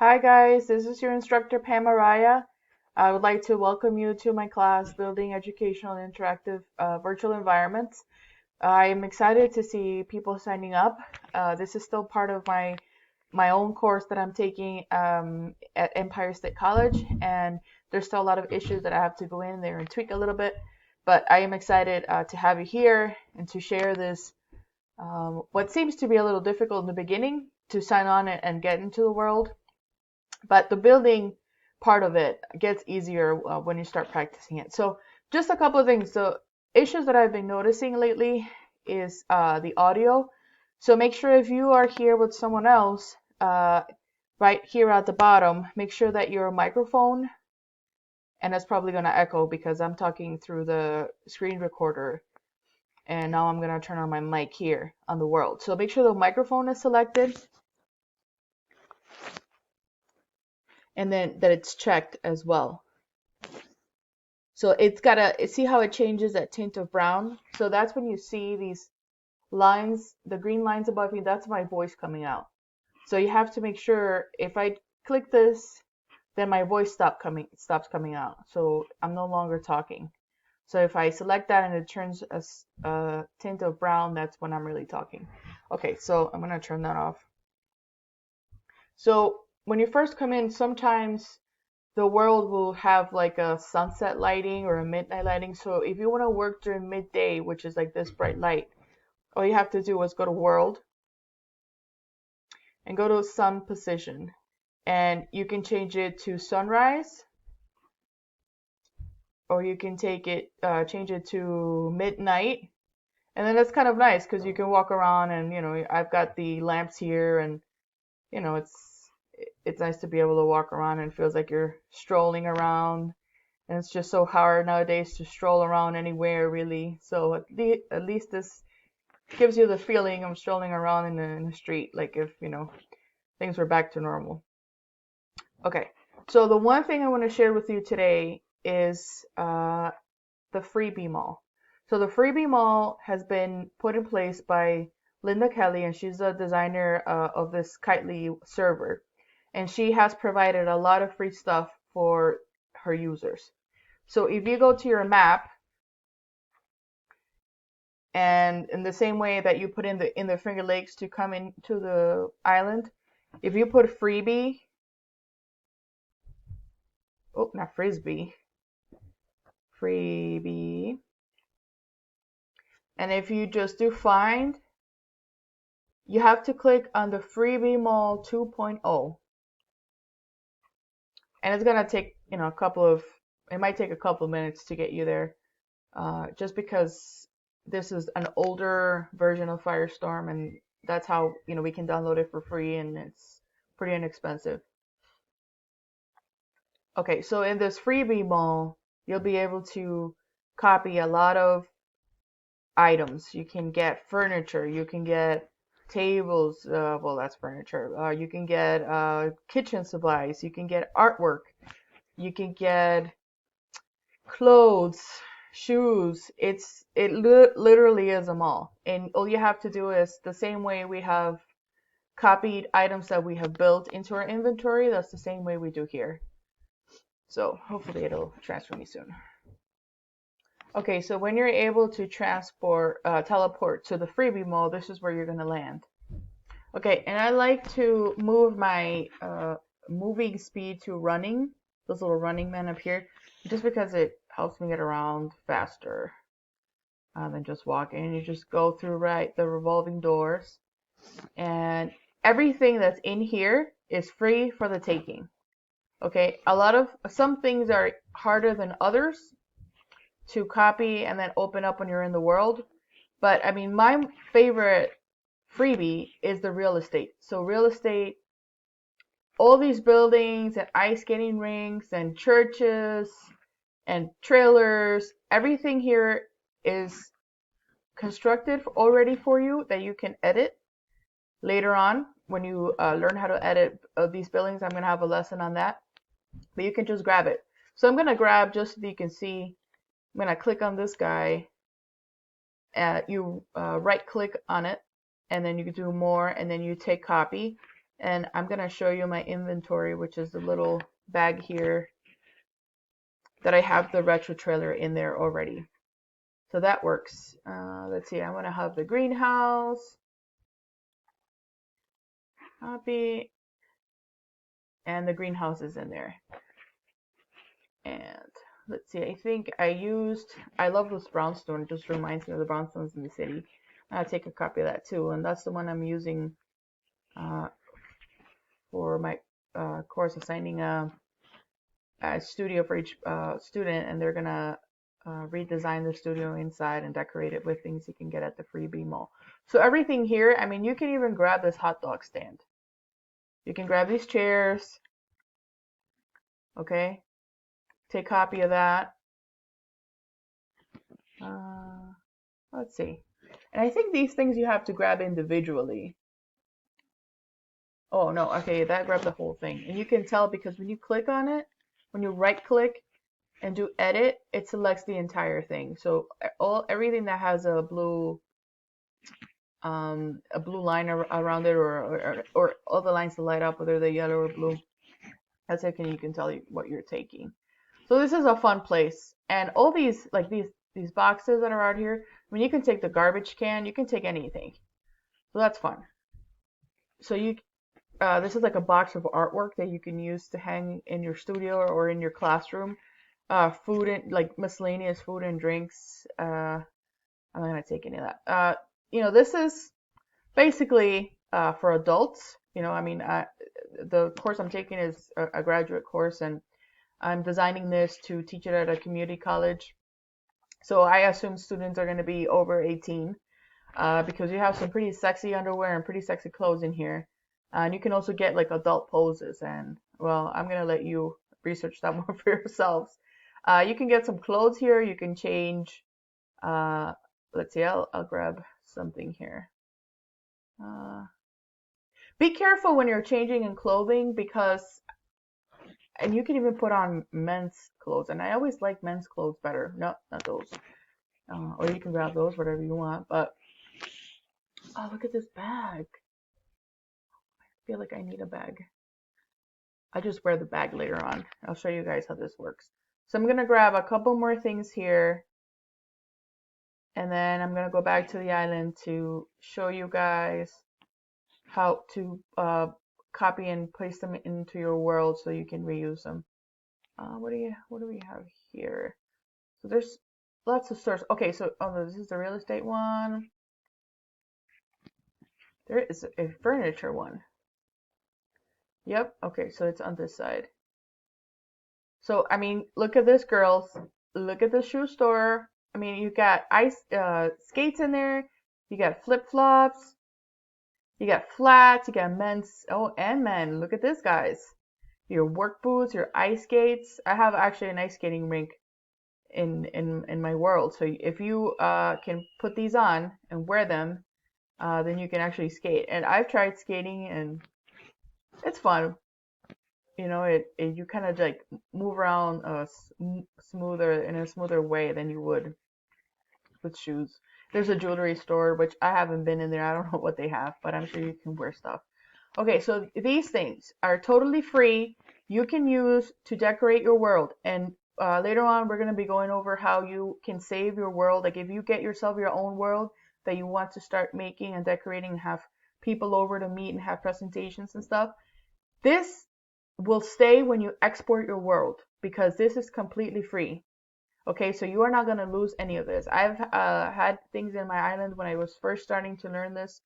Hi guys, this is your instructor Pam Araya. I would like to welcome you to my class, Building Educational and Interactive Virtual Environments. I'm excited to see people signing up. This is still part of my own course that I'm taking at Empire State College, and there's still a lot of issues that I have to go in there and tweak a little bit. But I am excited to have you here and to share this, what seems to be a little difficult in the beginning to sign on and get into the world, but the building part of it gets easier when you start practicing it. So just a couple of things. So issues that I've been noticing lately is the audio. So make sure if you are here with someone else, right here at the bottom, make sure that your microphone, and that's probably going to echo because I'm talking through the screen recorder, and now I'm going to turn on my mic here on the world. So make sure the microphone is selected and then that it's checked as well. So it's gotta see how it changes that tint of brown. So that's when you see these lines, the green lines above me, that's my voice coming out. So you have to make sure if I click this, then my voice stops coming out. So I'm no longer talking. So if I select that and it turns a tint of brown, that's when I'm really talking. Okay, so I'm gonna turn that off. So when you first come in, sometimes the world will have like a sunset lighting or a midnight lighting. So if you want to work during midday, which is like this bright light, all you have to do is go to world and go to sun position. And you can change it to sunrise, or you can change it to midnight. And then that's kind of nice because you can walk around and, I've got the lamps here, and, it's nice to be able to walk around and it feels like you're strolling around. And it's just so hard nowadays to stroll around anywhere, really. So at least this gives you the feeling of strolling around in the street, like if, things were back to normal. Okay, so the one thing I want to share with you today is the Freebie Mall. So the Freebie Mall has been put in place by Linda Kelly, and she's the designer of this Kitely server. And she has provided a lot of free stuff for her users. So if you go to your map, and in the same way that you put in the Finger Lakes to come into the island, if you put freebie, oh, not frisbee, freebie, and if you just do find, you have to click on the Freebie Mall 2.0, and it's gonna take it might take a couple of minutes to get you there, just because this is an older version of Firestorm, and that's how we can download it for free, and it's pretty inexpensive. Okay, so in this Freebie Mall, you'll be able to copy a lot of items. You can get furniture, you can get tables, well, that's furniture. You can get kitchen supplies, you can get artwork, you can get clothes, shoes. Literally is a mall. And all you have to do is the same way we have copied items that we have built into our inventory, that's the same way we do here. So hopefully it'll transfer me soon. Okay, so when you're able to teleport to the Freebie Mall, this is where you're gonna land. Okay, and I like to move my moving speed to running, those little running men up here, just because it helps me get around faster than just walking. And you just go through the revolving doors, and everything that's in here is free for the taking. Okay, some things are harder than others to copy and then open up when you're in the world. But I mean, my favorite freebie is the real estate. So real estate, all these buildings and ice skating rinks and churches and trailers, everything here is constructed already for you that you can edit later on when you learn how to edit these buildings. I'm going to have a lesson on that, but you can just grab it. So I'm going to grab, just so you can see, I'm going to click on this guy. You right click on it, and then you can do more, and then you take copy, And I'm gonna show you my inventory, which is the little bag here that I have the retro trailer in there already. So that works. Let's see, I'm gonna have the greenhouse, copy, and the greenhouse is in there. And let's see, I think I love this brownstone. It just reminds me of the brownstones in the city. I'll take a copy of that too, and that's the one I'm using for my course, assigning a studio for each student, and they're gonna redesign the studio inside and decorate it with things you can get at the Freebie Mall. So everything here, I mean, you can even grab this hot dog stand. You can grab these chairs, okay? Take a copy of that. Let's see. And I think these things you have to grab individually. Oh no, okay, that grabbed the whole thing. And you can tell because when you click on it, when you right click and do edit, it selects the entire thing. So everything that has a blue line around it, or all the lines that light up, whether they're yellow or blue, that's it. You can tell you what you're taking. So this is a fun place, and all these these boxes that are out here. I mean, you can take the garbage can, you can take anything. So that's fun. So this is like a box of artwork that you can use to hang in your studio or in your classroom. Food and like miscellaneous food and drinks. I'm not gonna take any of that. This is basically for adults. I mean, the course I'm taking is a graduate course, and I'm designing this to teach it at a community college. So I assume students are going to be over 18 because you have some pretty sexy underwear and pretty sexy clothes in here. And you can also get like adult poses. And well, I'm going to let you research that more for yourselves. You can get some clothes here. You can change. Let's see, I'll grab something here. Be careful when you're changing in clothing and you can even put on men's clothes. And I always like men's clothes better. No, not those. Or you can grab those, whatever you want. But, oh, look at this bag. I feel like I need a bag. I just wear the bag later on. I'll show you guys how this works. So I'm going to grab a couple more things here. And then I'm going to go back to the island to show you guys how to copy and place them into your world so you can reuse them. What do we have here? So there's lots of stores. Okay, so this is the real estate one. There is a furniture one. Yep. Okay, so it's on this side. So I mean, look at this, girls. Look at the shoe store. I mean, you got ice skates in there. You got flip flops. You got flats. You got men's. Oh, and men. Look at this, guys. Your work boots. Your ice skates. I have actually an ice skating rink in my world. So if you can put these on and wear them, then you can actually skate. And I've tried skating and it's fun. You kind of like move around smoother in a smoother way than you would with shoes. There's a jewelry store, which I haven't been in there. I don't know what they have, but I'm sure you can wear stuff. Okay, so these things are totally free. You can use to decorate your world. And later on, we're going to be going over how you can save your world. Like if you get yourself your own world that you want to start making and decorating and have people over to meet and have presentations and stuff, this will stay when you export your world because this is completely free. Okay, so you are not going to lose any of this. I've had things in my island when I was first starting to learn this.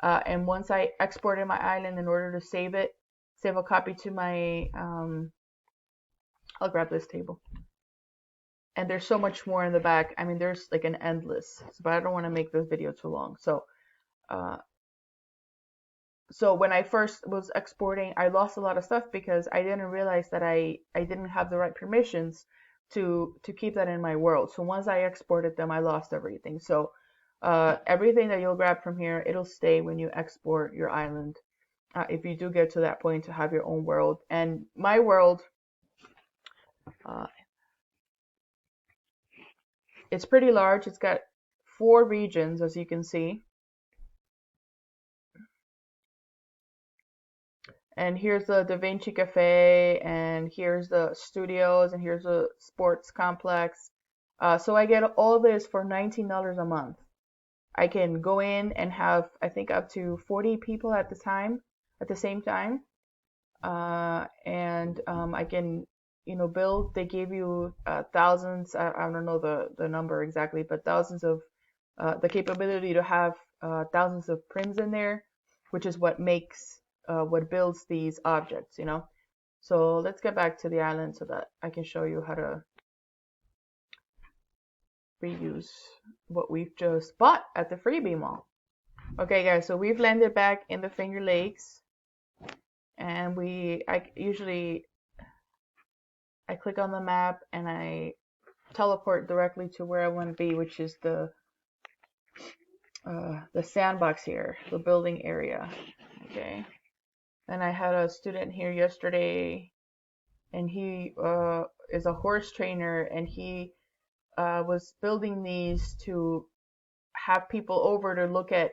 And once I exported my island in order to save a copy to my, I'll grab this table. And there's so much more in the back. I mean, there's like an endless, but I don't want to make this video too long. So when I first was exporting, I lost a lot of stuff because I didn't realize that I didn't have the right permissions to keep that in my world. So once I exported them, I lost everything. So everything that you'll grab from here, it'll stay when you export your island. If you do get to that point to have your own world. And my world, it's pretty large. It's got 4 regions, as you can see. And here's the Da Vinci Cafe, and here's the studios, and here's the sports complex. So I get all this for $19 a month. I can go in and have, I think, up to 40 people at the same time. And I can, build. They give you thousands. I don't know the number exactly, but thousands of the capability to have thousands of prints in there, which is what builds these objects. So let's get back to the island so that I can show you how to reuse what we've just bought at the Freebie Mall. Okay, guys, so we've landed back in the Finger Lakes, and I click on the map and I teleport directly to where I want to be, which is the sandbox here, the building area. Okay, and I had a student here yesterday, and he is a horse trainer, and he was building these to have people over to look at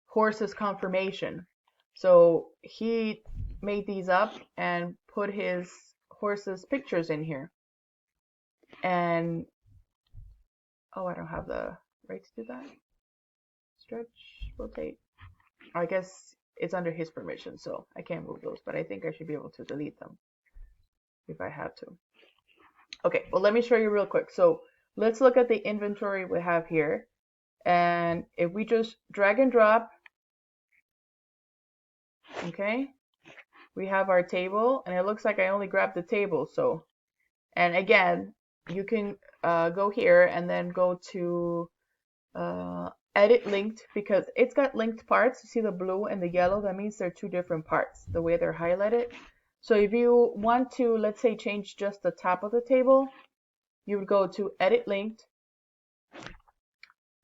horses conformation. So he made these up and put his horses pictures in here. And I don't have the right to do that. Stretch, rotate. I guess it's under his permission, so I can't move those, but I think I should be able to delete them if I have to. Okay, well, let me show you real quick. So let's look at the inventory we have here. And if we just drag and drop, okay, we have our table, and it looks like I only grabbed the table. So, and again, you can go here and then go to edit linked, because it's got linked parts. You see the blue and the yellow? That means they're two different parts, the way they're highlighted. So if you want to, let's say, change just the top of the table, you would go to edit linked,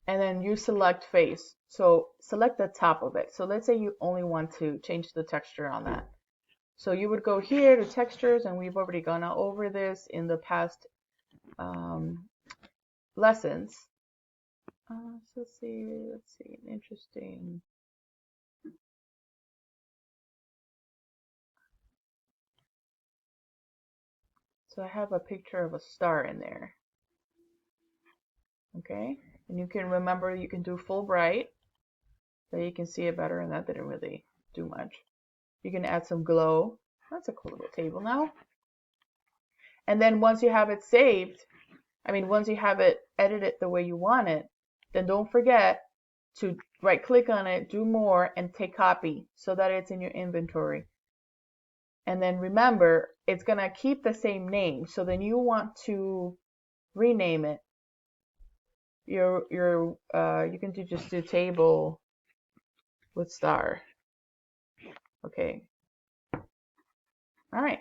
and then you select face. So select the top of it. So let's say you only want to change the texture on that. So you would go here to textures, and we've already gone over this in the past lessons. So let's see, interesting. So I have a picture of a star in there. Okay, and you can remember you can do full bright, so you can see it better, and that didn't really do much. You can add some glow. That's a cool little table now. And then once you have it saved, once you have it edited the way you want it, then don't forget to right click on it, do more, and take copy so that it's in your inventory. And then remember, it's gonna keep the same name. So then you want to rename it. You can just do table with star. Okay. All right.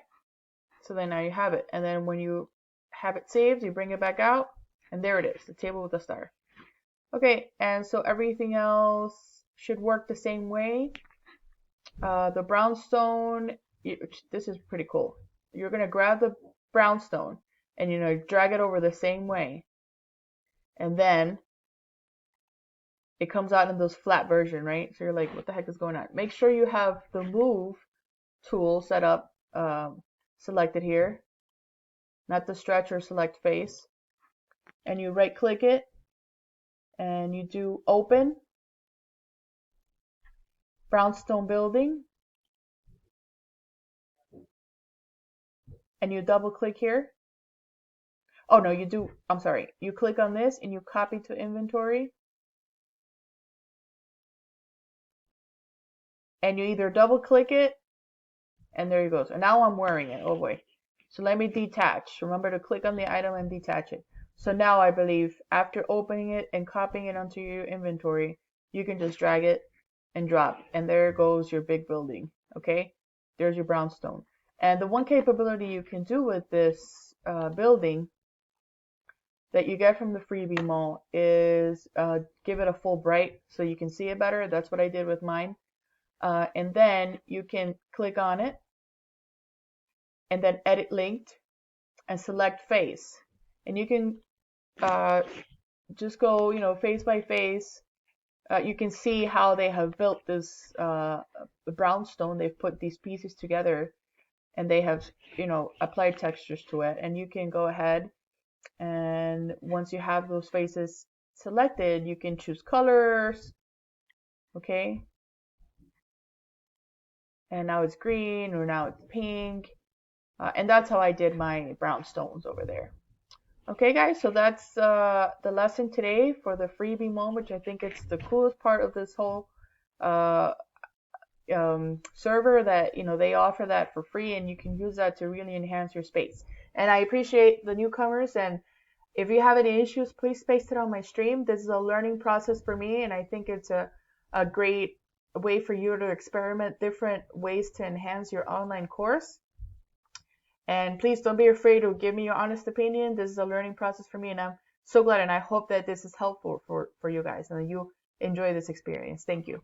So then now you have it. And then when you have it saved, you bring it back out, and there it is, the table with the star. Okay, and so everything else should work the same way. The brownstone, this is pretty cool. You're going to grab the brownstone and drag it over the same way. And then it comes out in those flat version, right? So you're like, what the heck is going on? Make sure you have the move tool set up, selected here, not the stretch or select face. And you right click it and you do open brownstone building, and you double click here. Oh no, I'm sorry. You click on this and you copy to inventory. And you either double click it, and there you go. So now I'm wearing it. Oh boy. So let me detach. Remember to click on the item and detach it. So now I believe after opening it and copying it onto your inventory, you can just drag it and drop. And there goes your big building. Okay? There's your brownstone. And the one capability you can do with this building that you get from the Freebie Mall is give it a full bright so you can see it better. That's what I did with mine. And then you can click on it and then edit linked and select face. And you can just go, face by face, you can see how they have built this brownstone. They've put these pieces together and they have, applied textures to it. And you can go ahead and once you have those faces selected, you can choose colors, okay? And now it's green or now it's pink. And that's how I did my brownstones over there. Okay, guys, so that's the lesson today for the Freebie Mall, which I think it's the coolest part of this whole uh, server that they offer that for free, and you can use that to really enhance your space. And I appreciate the newcomers, and if you have any issues, please paste it on my stream. This is a learning process for me, and I think it's a great way for you to experiment different ways to enhance your online course. And please don't be afraid to give me your honest opinion. This is a learning process for me, and I'm so glad, and I hope that this is helpful for you guys and that you enjoy this experience. Thank you.